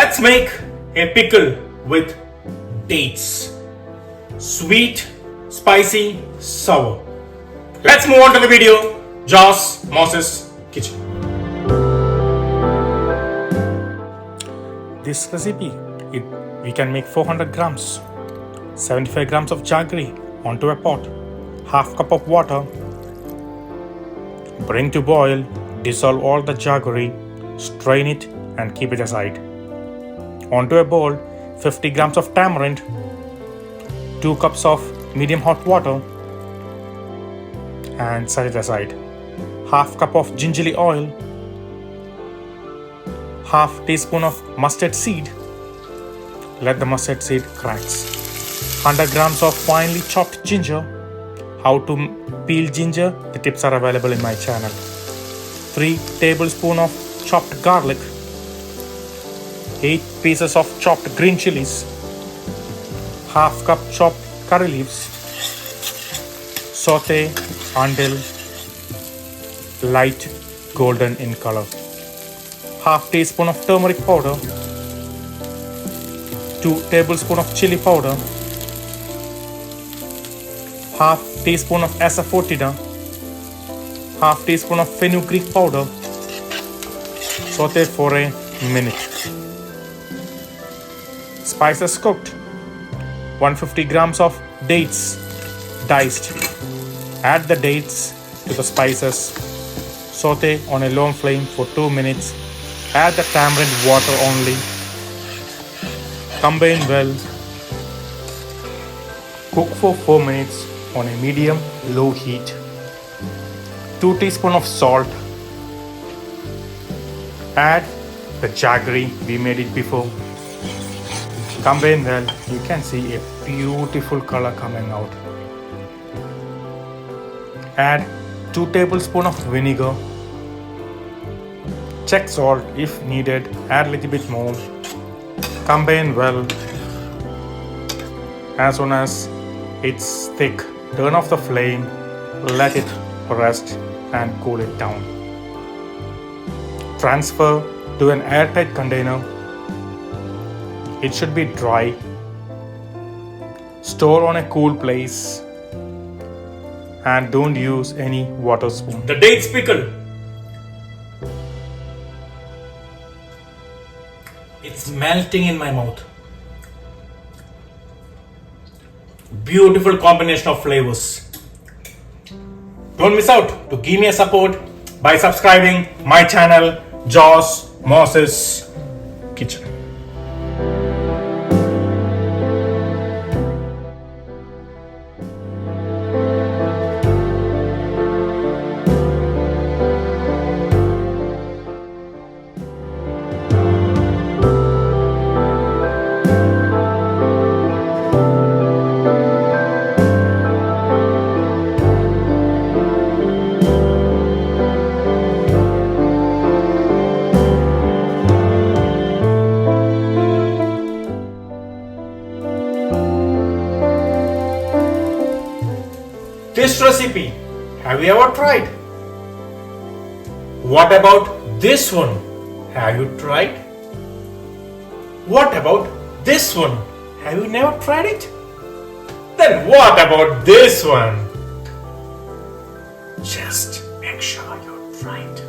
Let's make a pickle with dates. Sweet, spicy, sour. Let's move on to the video. Joss Moses Kitchen. This recipe, we can make 400 grams, 75 grams of jaggery onto a pot, half cup of water. Bring to boil, dissolve all the jaggery, strain it and keep it aside. Onto a bowl, 50 grams of tamarind, 2 cups of medium hot water and set it aside. Half cup of gingerly oil, half teaspoon of mustard seed. Let the mustard seed cracks. 100 grams of finely chopped ginger. How to peel ginger? The tips are available in my channel. 3 tablespoons of chopped garlic. 8 pieces of chopped green chilies. Half cup chopped curry leaves. Saute until light golden in color. Half teaspoon of turmeric powder. 2 tablespoons of chili powder. Half teaspoon of asafoetida. Half teaspoon of fenugreek powder. Saute for a minute. Spices cooked. 150 grams of dates diced. Add the dates to the spices. Saute on a long flame for 2 minutes. Add the tamarind water only. Combine well. Cook for 4 minutes on a medium-low heat. 2 teaspoons of salt. Add the jaggery, we made it before. Combine well. You can see a beautiful color coming out. Add 2 tablespoons of vinegar. Check salt if needed. Add a little bit more. Combine well. As soon as it's thick, turn off the flame. Let it rest and cool it down. Transfer to an airtight container. It should be dry. Store on a cool place. And don't use any water spoon. The dates pickle. It's melting in my mouth. Beautiful combination of flavors. Don't miss out to give me a support by subscribing my channel Joss Moses Kitchen. This recipe, have you ever tried? What about this one? Have you tried? What about this one? Have you never tried it? Then what about this one? Just make sure you try it.